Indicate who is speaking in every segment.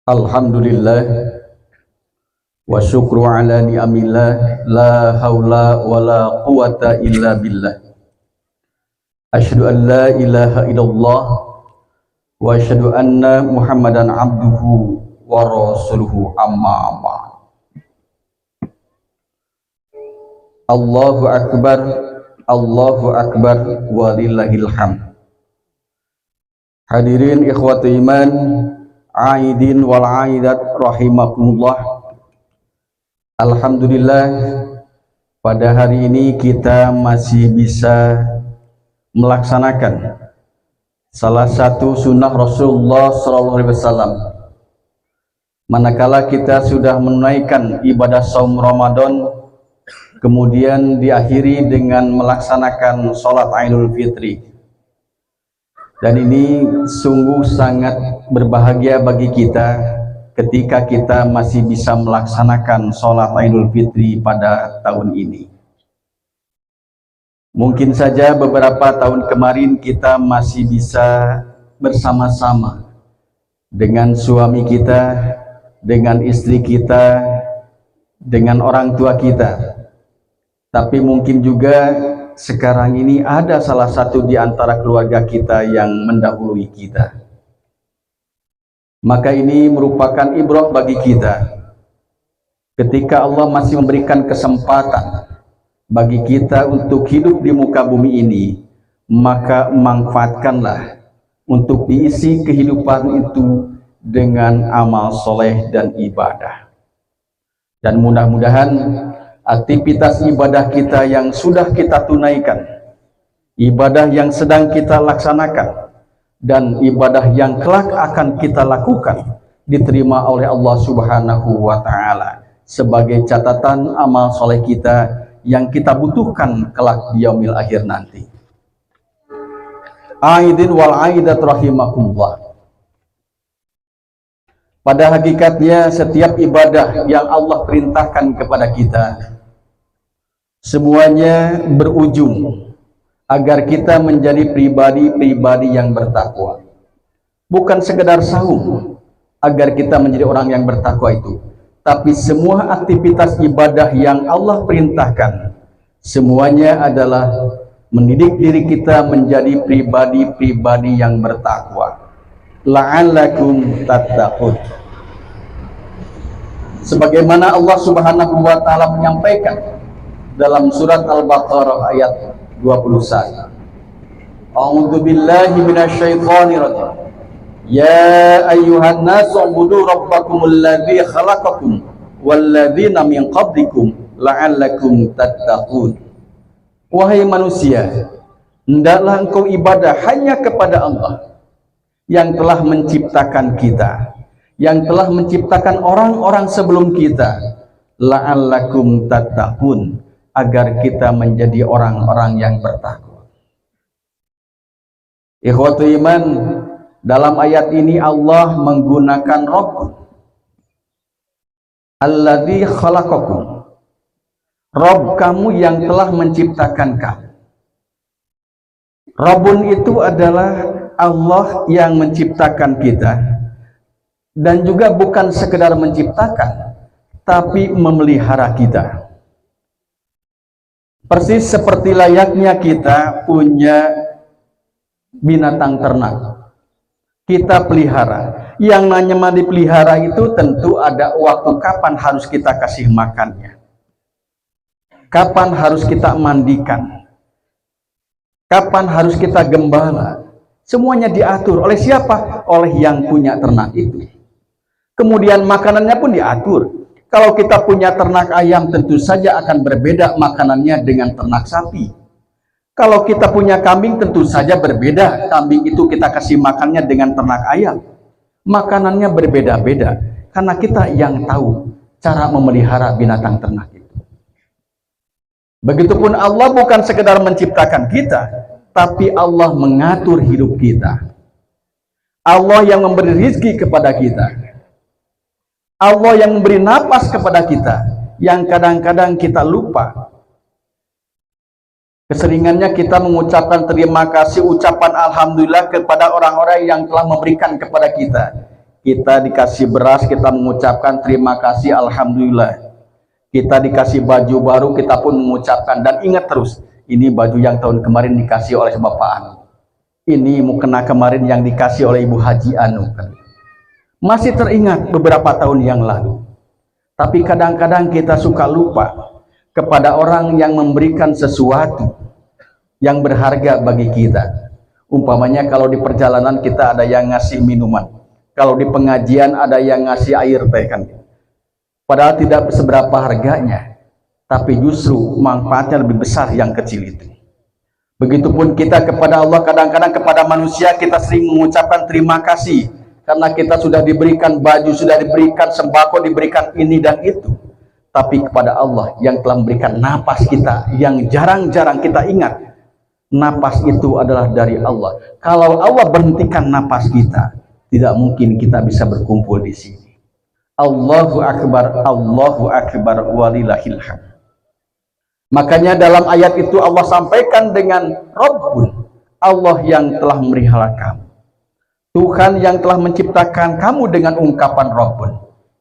Speaker 1: Alhamdulillah wa syukru ala ni'amillah la haula wa la quwata illa billah. Asyhadu an la ilaha illallah wa asyhadu anna Muhammadan abduhu wa rasuluhu amma ba'd. Allahu akbar, Allahu akbar walillahil hamd. Hadirin ikhwati iman, aidin wal aidat rahimakumullah. Alhamdulillah, pada hari ini kita masih bisa melaksanakan salah satu sunnah Rasulullah SAW. Manakala kita sudah menunaikan ibadah saum Ramadan, kemudian diakhiri dengan melaksanakan sholat Idul Fitri. Dan ini sungguh sangat berbahagia bagi kita ketika kita masih bisa melaksanakan sholat Idul Fitri pada tahun ini. Mungkin saja beberapa tahun kemarin kita masih bisa bersama-sama dengan suami kita, dengan istri kita, dengan orang tua kita. Tapi mungkin juga sekarang ini ada salah satu di antara keluarga kita yang mendahului kita. Maka ini merupakan ibrah bagi kita. Ketika Allah masih memberikan kesempatan bagi kita untuk hidup di muka bumi ini, maka manfaatkanlah untuk diisi kehidupan itu dengan amal soleh dan ibadah. Dan mudah-mudahan aktivitas ibadah kita yang sudah kita tunaikan, ibadah yang sedang kita laksanakan, dan ibadah yang kelak akan kita lakukan diterima oleh Allah Subhanahu wa Ta'ala sebagai catatan amal soleh kita yang kita butuhkan kelak di yaumil akhir nanti. Aidin wal aidat rahimakumullah. Pada hakikatnya setiap ibadah yang Allah perintahkan kepada kita, semuanya berujung agar kita menjadi pribadi-pribadi yang bertakwa. Bukan sekedar saum agar kita menjadi orang yang bertakwa itu, tapi semua aktivitas ibadah yang Allah perintahkan, semuanya adalah mendidik diri kita menjadi pribadi-pribadi yang bertakwa. La'allakum tattaqun. Sebagaimana Allah Subhanahu wa Ta'ala menyampaikan dalam surat Al-Baqarah ayat 21. A'udzu billahi minasyaitonir rajim. Ya ayyuhan nasu ubudu rabbakumul ladzi khalaqakum walladzina min qablikum la'allakum tattaqun. Wahai manusia, hendaklah engkau ibadah hanya kepada Allah yang telah menciptakan kita, yang telah menciptakan orang-orang sebelum kita, la'allakum tattaqun, agar kita menjadi orang-orang yang bertakwa. Ikhwatu iman, dalam ayat ini Allah menggunakan Rabb, alladzi khalaqakum, Rabb kamu yang telah menciptakan kamu. Rabbun itu adalah Allah yang menciptakan kita, dan juga bukan sekedar menciptakan, tapi memelihara kita. Persis seperti layaknya kita punya binatang ternak, kita pelihara. Yang namanya dipelihara itu tentu ada waktu kapan harus kita kasih makannya, kapan harus kita mandikan, kapan harus kita gembala. Semuanya diatur oleh siapa? Oleh yang punya ternak itu. Kemudian makanannya pun diatur. Kalau kita punya ternak ayam, tentu saja akan berbeda makanannya dengan ternak sapi. Kalau kita punya kambing, tentu saja berbeda. Kambing itu kita kasih makannya dengan ternak ayam. Makanannya berbeda-beda, karena kita yang tahu cara memelihara binatang ternak itu. Begitupun Allah bukan sekedar menciptakan kita, tapi Allah mengatur hidup kita. Allah yang memberi rizki kepada kita. Allah yang memberi napas kepada kita, yang kadang-kadang kita lupa. Keseringannya kita mengucapkan terima kasih, ucapan alhamdulillah kepada orang-orang yang telah memberikan kepada kita. Kita dikasih beras, kita mengucapkan terima kasih, alhamdulillah. Kita dikasih baju baru, kita pun mengucapkan. Dan ingat terus, ini baju yang tahun kemarin dikasih oleh Bapak Anu. Ini mukena kemarin yang dikasih oleh Ibu Haji Anu. Masih teringat beberapa tahun yang lalu. Tapi kadang-kadang kita suka lupa kepada orang yang memberikan sesuatu yang berharga bagi kita. Umpamanya kalau di perjalanan kita ada yang ngasih minuman. Kalau di pengajian ada yang ngasih air teh kan. Padahal tidak seberapa harganya, tapi justru manfaatnya lebih besar yang kecil itu. Begitupun kita kepada Allah, kadang-kadang kepada manusia kita sering mengucapkan terima kasih karena kita sudah diberikan baju, sudah diberikan sembako, diberikan ini dan itu. Tapi kepada Allah yang telah memberikan napas kita, yang jarang-jarang kita ingat, napas itu adalah dari Allah. Kalau Allah berhentikan napas kita, tidak mungkin kita bisa berkumpul di sini. Allahu Akbar, walillahil hamd. Makanya dalam ayat itu Allah sampaikan dengan Rabbun, Allah yang telah memelihara kamu, Tuhan yang telah menciptakan kamu, dengan ungkapan Rabbun.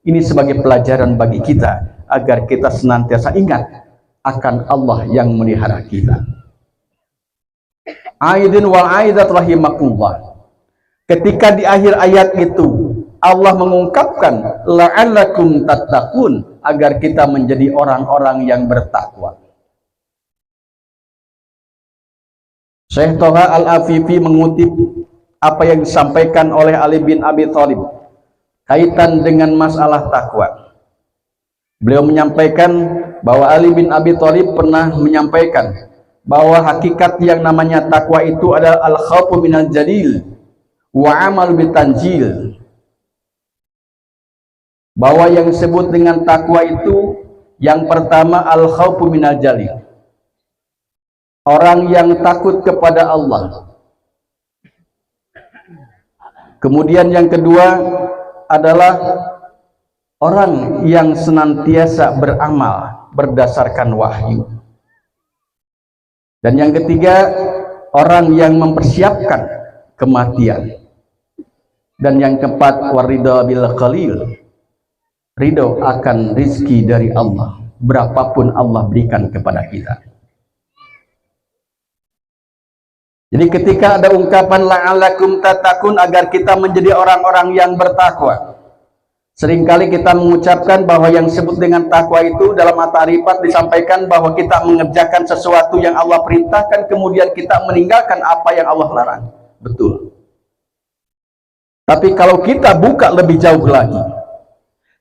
Speaker 1: Ini sebagai pelajaran bagi kita agar kita senantiasa ingat akan Allah yang memelihara kita. Aidin wal aidat rahimakumullah. Ketika di akhir ayat itu Allah mengungkapkan la'allakum tattaqun, agar kita menjadi orang-orang yang bertakwa. Syekh Thaha Al-Afifi mengutip apa yang disampaikan oleh Ali bin Abi Thalib kaitan dengan masalah takwa. Beliau menyampaikan bahwa Ali bin Abi Thalib pernah menyampaikan bahwa hakikat yang namanya takwa itu adalah al-khawfu minal jalil wa amal bitanjil. Bahwa yang disebut dengan takwa itu yang pertama al-khawfu minal jalil, orang yang takut kepada Allah. Kemudian yang kedua adalah orang yang senantiasa beramal berdasarkan wahyu. Dan yang ketiga, orang yang mempersiapkan kematian. Dan yang keempat, waridha bil qalil, ridho akan rizki dari Allah, berapapun Allah berikan kepada kita. Jadi ketika ada ungkapan la'allakum tattaqun, agar kita menjadi orang-orang yang bertakwa, seringkali kita mengucapkan bahwa yang disebut dengan takwa itu dalam at-ta'rifat disampaikan bahwa kita mengerjakan sesuatu yang Allah perintahkan, kemudian kita meninggalkan apa yang Allah larang. Betul. Tapi kalau kita buka lebih jauh lagi,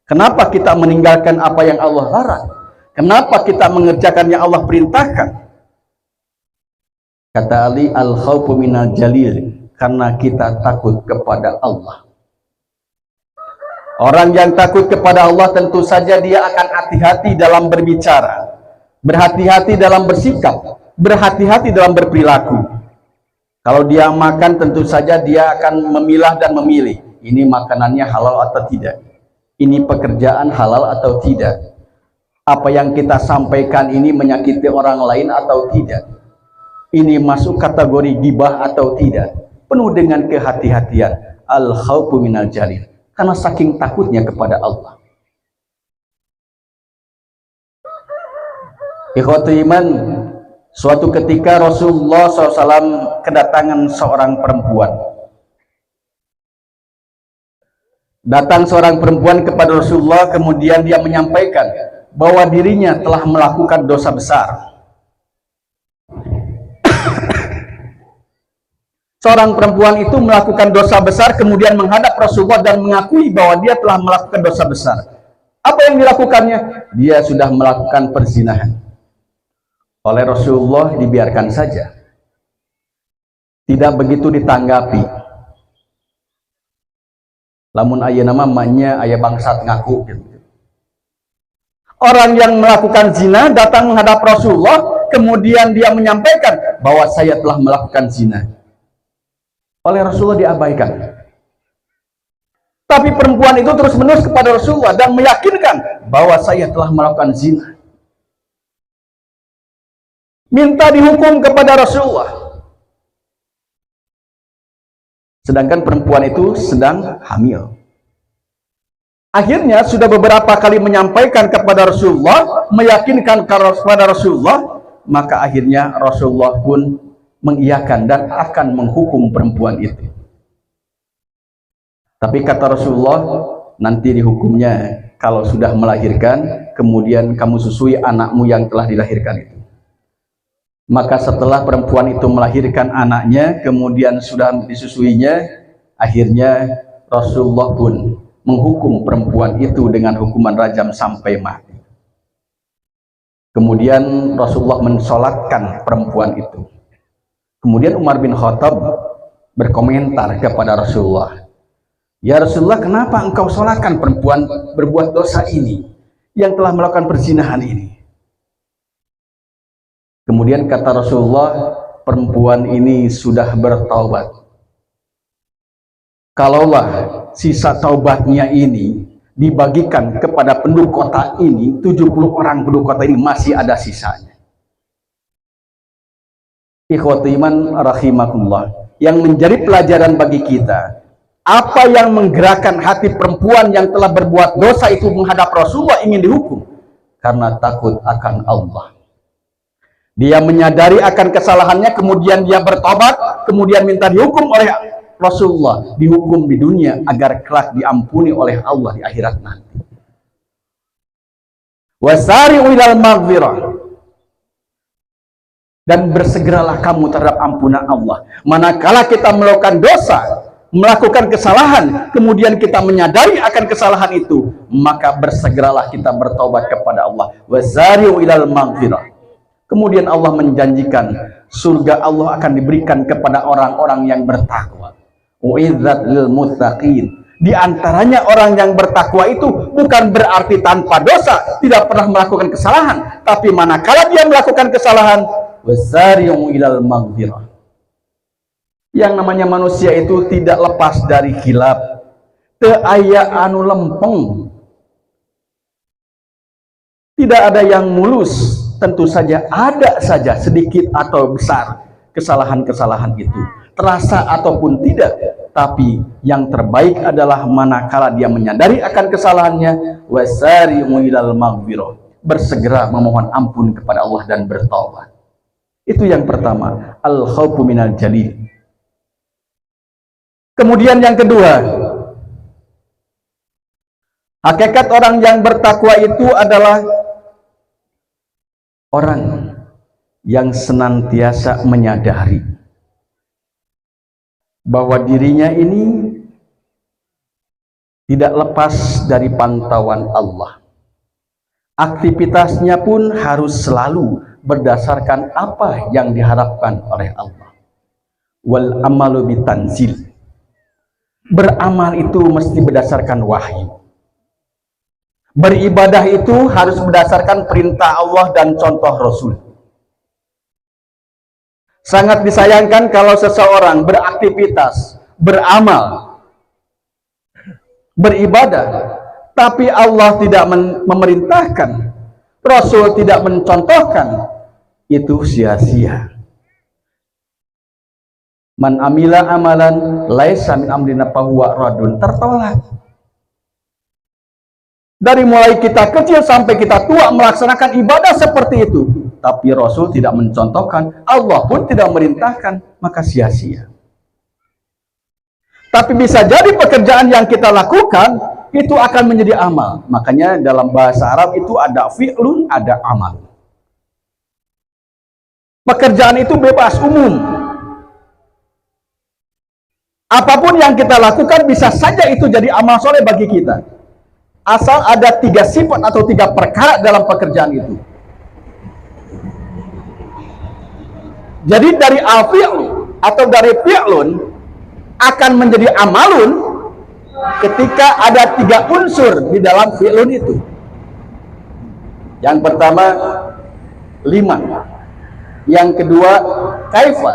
Speaker 1: kenapa kita meninggalkan apa yang Allah larang? Kenapa kita mengerjakan yang Allah perintahkan? Kata Ali, al-khawfu minal jalil, karena kita takut kepada Allah. Orang yang takut kepada Allah tentu saja dia akan hati-hati dalam berbicara, berhati-hati dalam bersikap, berhati-hati dalam berperilaku. Kalau dia makan tentu saja dia akan memilah dan memilih, ini makanannya halal atau tidak, ini pekerjaan halal atau tidak, apa yang kita sampaikan ini menyakiti orang lain atau tidak, ini masuk kategori gibah atau tidak. Penuh dengan kehati-hatian. Al-khawfu minal jalil, karena saking takutnya kepada Allah. Ikhwatul iman, suatu ketika Rasulullah SAW kedatangan seorang perempuan. Datang seorang perempuan kepada Rasulullah, kemudian dia menyampaikan bahwa dirinya telah melakukan dosa besar. Seorang perempuan itu melakukan dosa besar, kemudian menghadap Rasulullah dan mengakui bahwa dia telah melakukan dosa besar. Apa yang dilakukannya? Dia sudah melakukan perzinahan. Oleh Rasulullah dibiarkan saja, tidak begitu ditanggapi. Lamun aya nama maknya aya bangsat ngaku gitu. Orang yang melakukan zina datang menghadap Rasulullah, kemudian dia menyampaikan bahwa saya telah melakukan zina. Oleh Rasulullah diabaikan. Tapi perempuan itu terus menerus kepada Rasulullah dan meyakinkan bahwa saya telah melakukan zina. Minta dihukum kepada Rasulullah. Sedangkan perempuan itu sedang hamil. Akhirnya sudah beberapa kali menyampaikan kepada Rasulullah, meyakinkan kepada Rasulullah, maka akhirnya Rasulullah pun mengiyakan dan akan menghukum perempuan itu. Tapi kata Rasulullah, nanti dihukumnya kalau sudah melahirkan, kemudian kamu susui anakmu yang telah dilahirkan itu. Maka setelah perempuan itu melahirkan anaknya, kemudian sudah disusuinya, akhirnya Rasulullah pun menghukum perempuan itu dengan hukuman rajam sampai mati. Kemudian Rasulullah mensolatkan perempuan itu. Kemudian Umar bin Khattab berkomentar kepada Rasulullah, "Ya Rasulullah, kenapa engkau solatkan perempuan berbuat dosa ini, yang telah melakukan perzinahan ini?" Kemudian kata Rasulullah, perempuan ini sudah bertaubat. Kalaulah sisa taubatnya ini dibagikan kepada penduduk kota ini, 70 orang penduduk kota ini masih ada sisanya. Ikhwati iman rahimakumullah, yang menjadi pelajaran bagi kita, apa yang menggerakkan hati perempuan yang telah berbuat dosa itu menghadap Rasulullah ingin dihukum? Karena takut akan Allah. Dia menyadari akan kesalahannya, kemudian dia bertobat, kemudian minta dihukum oleh Rasulullah, dihukum di dunia agar kelak diampuni oleh Allah di akhirat nanti. Wasari'u ilal maghfirah, dan bersegeralah kamu terhadap ampunan Allah. Manakala kita melakukan dosa, melakukan kesalahan, kemudian kita menyadari akan kesalahan itu, maka bersegeralah kita bertaubat kepada Allah. Wasari'u ilal maghfirah. Kemudian Allah menjanjikan surga Allah akan diberikan kepada orang-orang yang bertakwa. U'izzat lil muttaqin. Di antaranya orang yang bertakwa itu bukan berarti tanpa dosa, tidak pernah melakukan kesalahan, tapi manakala dia melakukan kesalahan, wasari'u ilal maghfirah. Yang namanya manusia itu tidak lepas dari khilaf, teu aya anu lempeng, tidak ada yang mulus. Tentu saja ada saja sedikit atau besar kesalahan-kesalahan itu, terasa ataupun tidak, tapi yang terbaik adalah manakala dia menyadari akan kesalahannya, wasari'u ilal maghfirah, bersegera memohon ampun kepada Allah dan bertaubat. Itu yang pertama, al khaufu minal jalil. Kemudian yang kedua, hakikat orang yang bertakwa itu adalah orang yang senantiasa menyadari bahwa dirinya ini tidak lepas dari pantauan Allah. Aktivitasnya pun harus selalu berdasarkan apa yang diharapkan oleh Allah. Wal amalu bitanzil. Beramal itu mesti berdasarkan wahyu. Beribadah itu harus berdasarkan perintah Allah dan contoh Rasul. Sangat disayangkan kalau seseorang beraktivitas, beramal, beribadah, tapi Allah tidak memerintahkan, Rasul tidak mencontohkan, itu sia-sia. Man amila amalan laisa min amrina fahuwa radun, tertolak. Dari mulai kita kecil sampai kita tua melaksanakan ibadah seperti itu, tapi Rasul tidak mencontohkan, Allah pun tidak memerintahkan, maka sia-sia. Tapi bisa jadi pekerjaan yang kita lakukan itu akan menjadi amal. Makanya dalam bahasa Arab itu ada fi'lun, ada amal. Pekerjaan itu bebas, umum. Apapun yang kita lakukan bisa saja itu jadi amal soleh bagi kita. Asal ada 3 sifat atau 3 perkara dalam pekerjaan itu. Jadi dari al-fi'lu atau dari fi'lun akan menjadi amalun ketika ada 3 unsur di dalam fi'lun itu. Yang pertama, 5. Yang kedua, kaifa.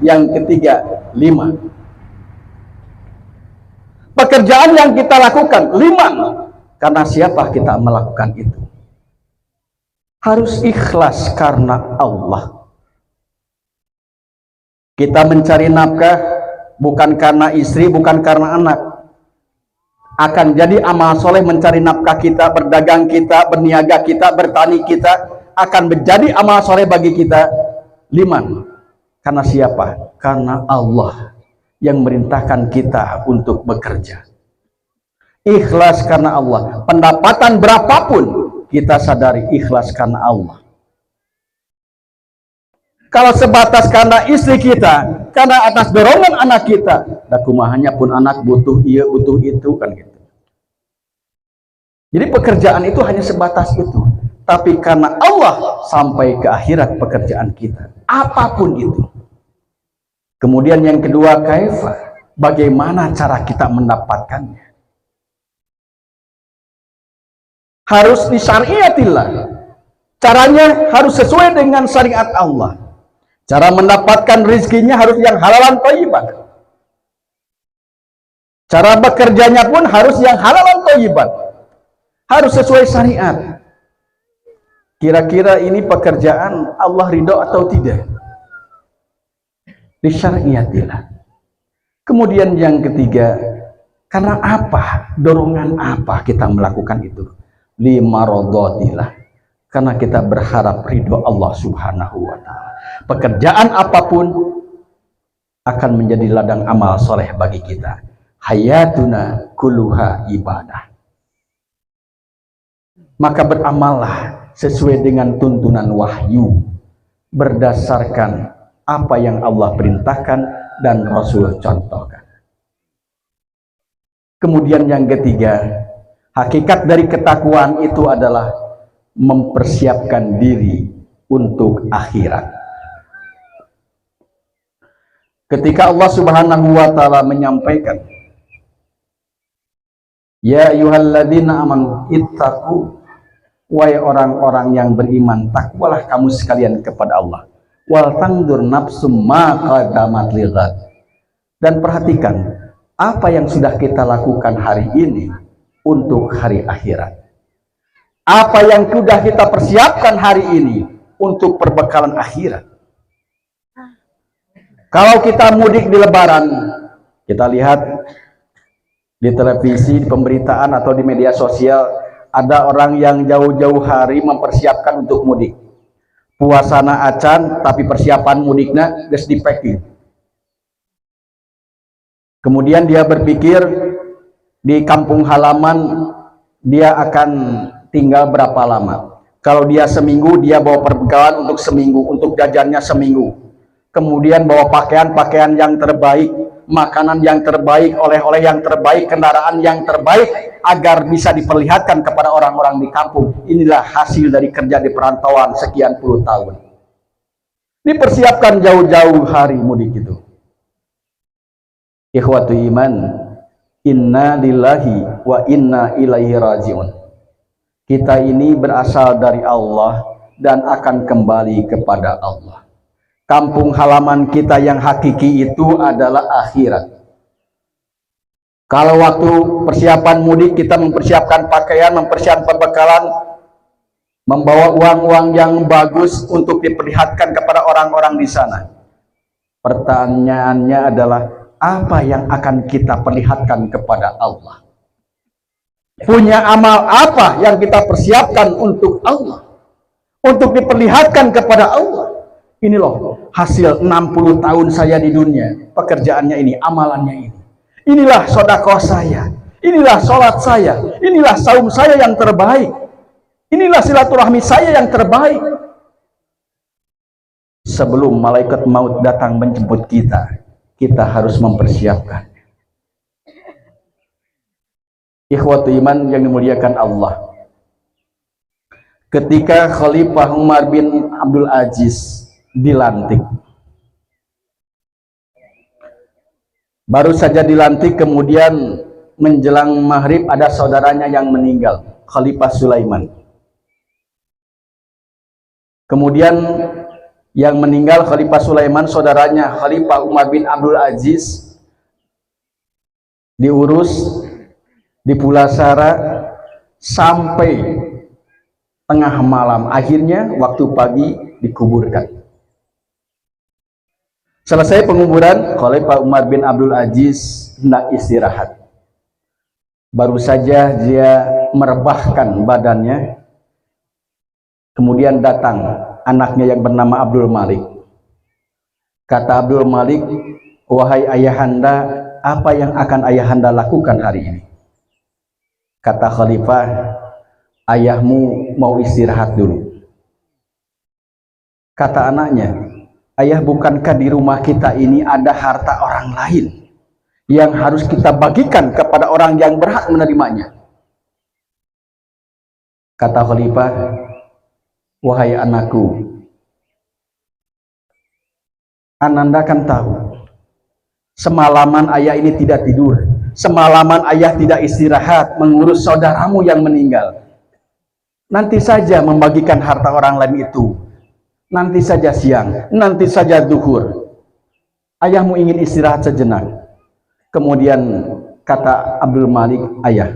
Speaker 1: Yang ketiga, 5. Pekerjaan yang kita lakukan 5. Karena siapa kita melakukan itu? Harus ikhlas karena Allah. Kita mencari nafkah bukan karena istri, bukan karena anak, akan jadi amal soleh mencari nafkah kita, berdagang kita, berniaga kita, bertani kita, akan menjadi amal soleh bagi kita. Liman, karena siapa? Karena Allah yang merintahkan kita untuk bekerja. Ikhlas karena Allah. Pendapatan berapapun kita sadari ikhlas karena Allah. Kalau sebatas karena istri kita, karena atas dorongan anak kita, dan kumahannya pun anak butuh iya, butuh itu, kan gitu. Jadi pekerjaan itu hanya sebatas itu. Tapi karena Allah sampai ke akhirat pekerjaan kita, apapun itu. Kemudian yang kedua, kaifa, bagaimana cara kita mendapatkannya? Harus disyariatillah. Caranya harus sesuai dengan syariat Allah. Cara mendapatkan rezekinya harus yang halalan thayyiban. Cara bekerjanya pun harus yang halalan thayyiban. Harus sesuai syariat. Kira-kira ini pekerjaan Allah ridho atau tidak? Disyariatillah. Kemudian yang ketiga, karena apa? Dorongan apa kita melakukan itu? Limaradhatillah. Karena kita berharap ridho Allah Subhanahu wa ta'ala. Pekerjaan apapun akan menjadi ladang amal soleh bagi kita. Hayatuna kulluha ibadah. Maka beramallah sesuai dengan tuntunan wahyu, berdasarkan apa yang Allah perintahkan dan Rasul contohkan. Kemudian yang ketiga, hakikat dari ketakwaan itu adalah mempersiapkan diri untuk akhirat. Ketika Allah Subhanahu wa ta'ala menyampaikan, ya ayyuhalladzina amanu ittaqu, wahai orang-orang yang beriman, takwalah kamu sekalian kepada Allah. Wal tangdur nafsum ma qaddamat lighad. Dan perhatikan apa yang sudah kita lakukan hari ini untuk hari akhirat. Apa yang sudah kita persiapkan hari ini untuk perbekalan akhirat. Kalau kita mudik di Lebaran, kita lihat di televisi, di pemberitaan atau di media sosial, ada orang yang jauh-jauh hari mempersiapkan untuk mudik. Puasana acan, tapi persiapan mudiknya geus dipacking. Kemudian dia berpikir di kampung halaman dia akan tinggal berapa lama. Kalau dia seminggu, dia bawa perbekalan untuk seminggu, untuk jajannya seminggu. Kemudian bawa pakaian yang terbaik, makanan yang terbaik, oleh-oleh yang terbaik, kendaraan yang terbaik, agar bisa diperlihatkan kepada orang-orang di kampung. Inilah hasil dari kerja di perantauan sekian puluh tahun. Dipersiapkan jauh-jauh hari mudik itu. Ikhwatu iman, inna lillahi wa inna ilaihi rajiun. Kita ini berasal dari Allah dan akan kembali kepada Allah. Kampung halaman kita yang hakiki itu adalah akhirat. Kalau waktu persiapan mudik kita mempersiapkan pakaian, mempersiapkan perbekalan, membawa uang-uang yang bagus untuk diperlihatkan kepada orang-orang di sana. Pertanyaannya adalah, apa yang akan kita perlihatkan kepada Allah? Punya amal apa yang kita persiapkan untuk Allah? Untuk diperlihatkan kepada Allah? Ini loh hasil 60 tahun saya di dunia. Pekerjaannya ini, amalannya ini. Inilah sedekah saya. Inilah sholat saya. Inilah saum saya yang terbaik. Inilah silaturahmi saya yang terbaik. Sebelum malaikat maut datang menjemput kita, kita harus mempersiapkan. Ikhwatu iman yang dimuliakan Allah. Ketika Khalifah Umar bin Abdul Aziz dilantik, baru saja dilantik, kemudian menjelang maghrib ada saudaranya yang meninggal, Khalifah Sulaiman. Kemudian yang meninggal Khalifah Sulaiman, saudaranya Khalifah Umar bin Abdul Aziz, diurus, dipulasara sampai tengah malam. Akhirnya waktu pagi dikuburkan. Selesai penguburan, Khalifah Umar bin Abdul Aziz hendak istirahat. Baru saja dia merebahkan badannya, kemudian datang anaknya yang bernama Abdul Malik. Kata Abdul Malik, wahai ayahanda, apa yang akan ayahanda lakukan hari ini? Kata khalifah, ayahmu mau istirahat dulu. Kata anaknya, ayah, bukankah di rumah kita ini ada harta orang lain yang harus kita bagikan kepada orang yang berhak menerimanya? Kata khalifah, wahai anakku, ananda kan tahu, semalaman ayah ini tidak tidur, semalaman ayah tidak istirahat mengurus saudaramu yang meninggal. Nanti saja membagikan harta orang lain itu, nanti saja siang, nanti saja duhur. Ayahmu ingin istirahat sejenak. Kemudian kata Abdul Malik, ayah,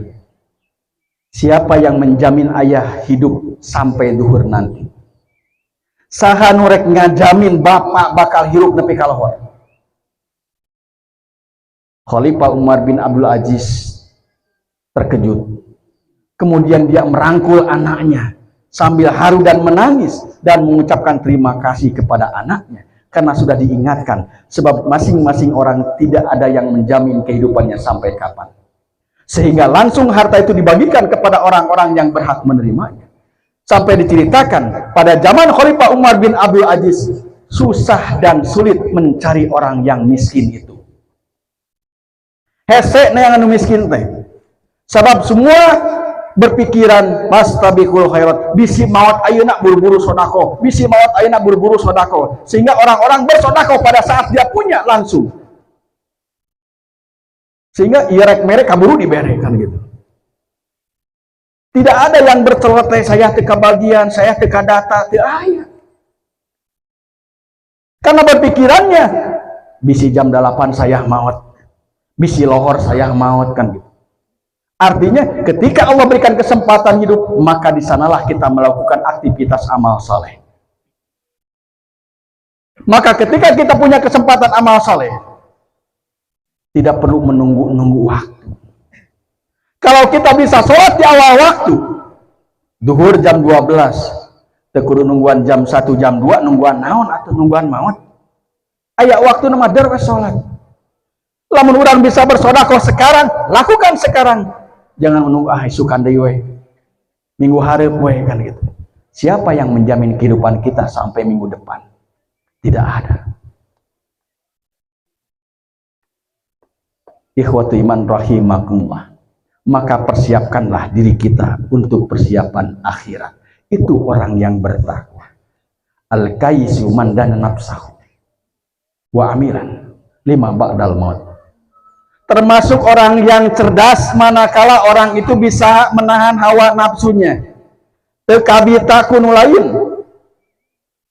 Speaker 1: siapa yang menjamin ayah hidup sampai duhur nanti? Saha nurek ngajamin bapak bakal hirup nepi kalohor. Khalifah Umar bin Abdul Aziz terkejut. Kemudian dia merangkul anaknya sambil haru dan menangis dan mengucapkan terima kasih kepada anaknya karena sudah diingatkan, sebab masing-masing orang tidak ada yang menjamin kehidupannya sampai kapan. Sehingga langsung harta itu dibagikan kepada orang-orang yang berhak menerimanya. Sampai diceritakan pada zaman Khalifah Umar bin Abdul Aziz, susah dan sulit mencari orang yang miskin itu. Hese yang anu miskin teh. Sebab semua berpikiran mastabikul khairat, bisi maut ayeuna buru-buru sodako, bisi maut ayeuna buru-buru sodako, sehingga orang-orang bersodako pada saat dia punya langsung. Sehingga irek merek kaburu dibere kan gitu. Tidak ada yang bercelote, saya teka bagian, saya teka data, tidak ada. Karena berpikirannya, bisi jam 8 saya maut, bisi lohor saya maut kan gitu. Artinya ketika Allah berikan kesempatan hidup, maka di sanalah kita melakukan aktivitas amal saleh. Maka ketika kita punya kesempatan amal saleh, tidak perlu menunggu-nunggu waktu. Kalau kita bisa sholat di awal waktu, duhur jam 12, tekudu nungguan jam 1, jam 2, nungguan naon atau nungguan maut. Ayak waktu nama derwes sholat. Lamun urang bisa bersodakoh sekarang, lakukan sekarang. Jangan menunggu isukan deui we. Minggu hareup we kan gitu. Siapa yang menjamin kehidupan kita sampai minggu depan? Tidak ada. Ikhwatu iman rahimakumullah. Maka persiapkanlah diri kita untuk persiapan akhirat. Itu orang yang bertakwa. Al-kaisu man dana nafsahu wa amilan lima ba'dal maut. Termasuk orang yang cerdas manakala orang itu bisa menahan hawa nafsunya. Tekabita kunu lain.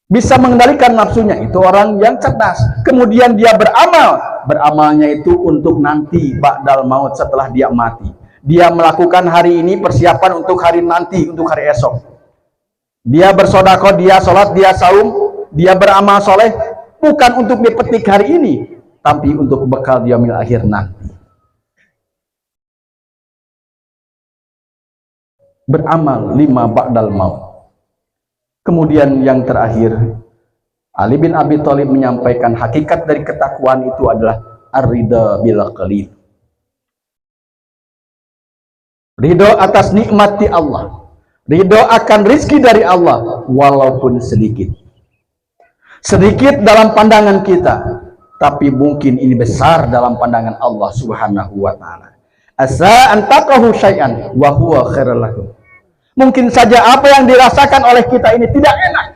Speaker 1: Bisa mengendalikan nafsunya. Itu orang yang cerdas. Kemudian dia beramal. Beramalnya itu untuk nanti ba'dal maut, setelah dia mati. Dia melakukan hari ini persiapan untuk hari nanti, untuk hari esok. Dia bersedekah, dia sholat, dia saum, dia beramal soleh, bukan untuk dipetik hari ini, tapi untuk bekal di yaumil akhir nanti. Beramal lima ba'dal maut. Kemudian yang terakhir, Ali bin Abi Thalib menyampaikan hakikat dari ketakwaan itu adalah ar-ridha bil qalil. Ridho atas nikmati Allah, ridho akan rizki dari Allah walaupun sedikit. Sedikit dalam pandangan kita, tapi mungkin ini besar dalam pandangan Allah Subhanahu wa taala. Asa an takrahu syai'an wa huwa khairul lakum. Mungkin saja apa yang dirasakan oleh kita ini tidak enak.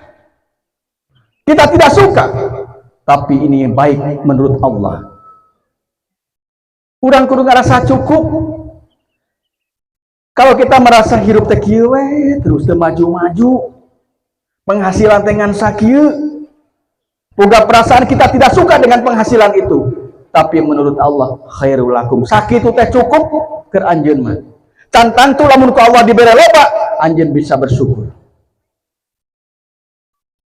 Speaker 1: Kita tidak suka, tapi ini baik menurut Allah. Urang kudu ngarasa cukup. Kalau kita merasa hirup teh kieu we, terus teu maju-maju, penghasilan dengan sakieu, boga perasaan kita tidak suka dengan penghasilan itu, tapi menurut Allah khairul lakum. Sakitu teh cukup keur anjeun mah. Can tantu lamun ku Allah dibere loba, anjeun bisa bersyukur.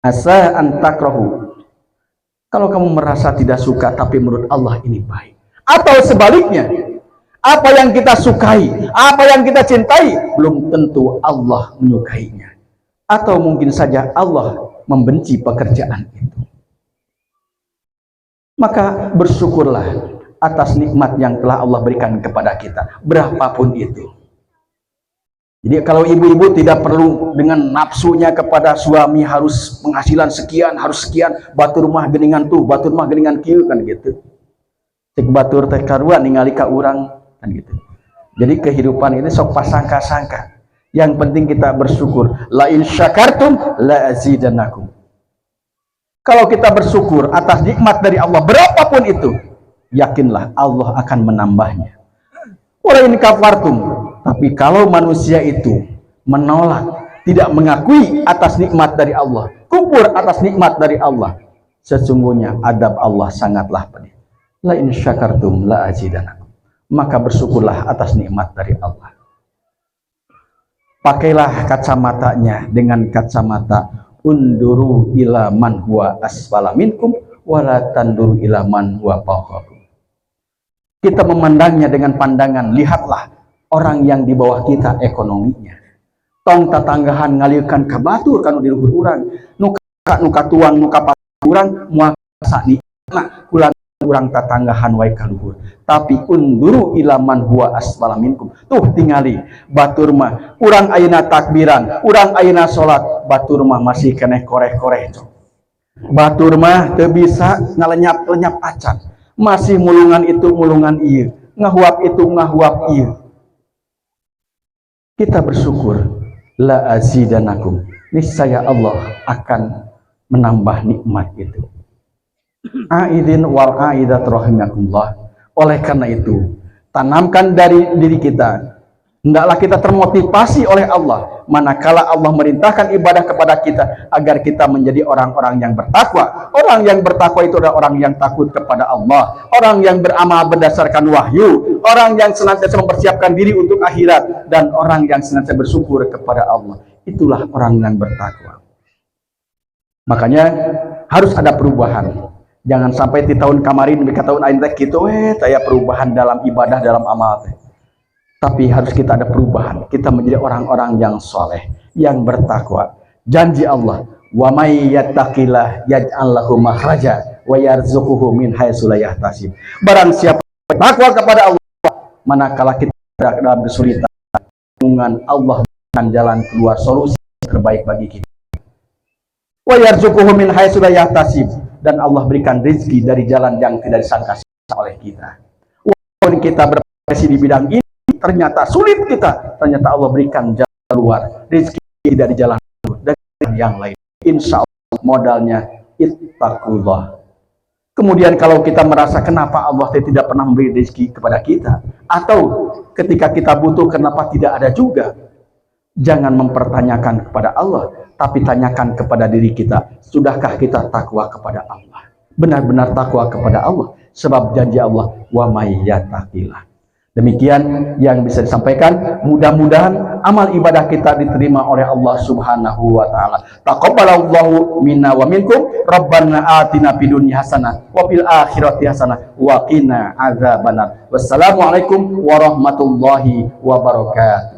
Speaker 1: Asa an takrahu. Kalau kamu merasa tidak suka tapi menurut Allah ini baik. Atau sebaliknya, Apa yang kita sukai, apa yang kita cintai, belum tentu Allah menyukainya. Atau mungkin saja Allah membenci pekerjaan itu. Maka bersyukurlah atas nikmat yang telah Allah berikan kepada kita, berapapun itu. Jadi kalau ibu-ibu tidak perlu dengan nafsunya kepada suami harus penghasilan sekian, harus sekian, batur rumah geningan tuh, batur rumah geningan kieu kan gitu. Cek batur teh karuan ningali ka urang kan gitu. Jadi kehidupan ini sok pasangka-sangka. Yang penting kita bersyukur. La in syakartum la azidannakum. Kalau kita bersyukur atas nikmat dari Allah berapapun itu, yakinlah Allah akan menambahnya. Wala in kafartum, tapi kalau manusia itu menolak, tidak mengakui atas nikmat dari Allah, kufur atas nikmat dari Allah, sesungguhnya adab Allah sangatlah pedih. La in syakartum la azidannakum. Maka bersyukurlah atas nikmat dari Allah. Pakailah kacamatanya dengan kacamata unduru ila man huwa asfala minkum wala tanduru ila man huwa fawqakum. Kita memandangnya dengan pandangan, lihatlah orang yang di bawah kita ekonominya. Tong tatanggahan ngalieukan ka batur kanu di luhur urang, nu katuang nu ka urang moal saknina ulang urang tatanggahan wae ka luhur. Tapi unduru ilaman huwa asfala minkum. Tuh tingali batur mah urang ayeuna takbiran, urang ayeuna salat, batur mah masih keneh koreh-koreh. Batur mah teu bisa ngalenyap-lenyap acan. Masih mulungan itu mulungan ieu, ngahuap itu ngahuap ieu. Kita bersyukur, la azidanakum. Niscaya Allah akan menambah nikmat itu. Aidin wal aidat rahimakumullah. Oleh karena itu, tanamkan dari diri kita, hendaklah kita termotivasi oleh Allah manakala Allah merintahkan ibadah kepada kita agar kita menjadi orang-orang yang bertakwa. Orang yang bertakwa itu adalah orang yang takut kepada Allah, orang yang beramal berdasarkan wahyu, orang yang senantiasa mempersiapkan diri untuk akhirat, dan orang yang senantiasa bersyukur kepada Allah. Itulah orang yang bertakwa. Makanya harus ada perubahan. Jangan sampai di tahun kemarin mereka tahun aing teh kitu saya perubahan dalam ibadah, dalam amal teh. Tapi harus kita ada perubahan. Kita menjadi orang-orang yang soleh, yang bertakwa. Janji Allah, wa may yattaqillah yaj'al lahu makhraja wa yarzuquhu min haitsu la yahtasib. Barang siapa bertakwa kepada Allah, manakala kita dalam kesulitan, dengan Allah akan jalan keluar solusi terbaik bagi kita. Wa yarzuquhu min haitsu la yahtasib, dan Allah berikan rezeki dari jalan yang tidak disangka-sangka oleh kita. Walaupun kita berprofesi di bidang ini ternyata sulit kita, ternyata Allah berikan jalan keluar, rezeki dari jalan dan yang lain. Insya Allah modalnya ittaqullah. Kemudian kalau kita merasa kenapa Allah tidak pernah memberi rezeki kepada kita, atau ketika kita butuh kenapa tidak ada juga, jangan mempertanyakan kepada Allah, tapi tanyakan kepada diri kita, sudahkah kita takwa kepada Allah? Benar-benar takwa kepada Allah, sebab janji Allah, wa may yattaqillah. Demikian yang bisa disampaikan. Mudah-mudahan amal ibadah kita diterima oleh Allah Subhanahu wa taala. Taqabbalallahu minna wa minkum. Rabbana atina fid dunya hasanah wa fil akhirati hasanah wa qina adzabannar. Wassalamualaikum warahmatullahi wabarakatuh.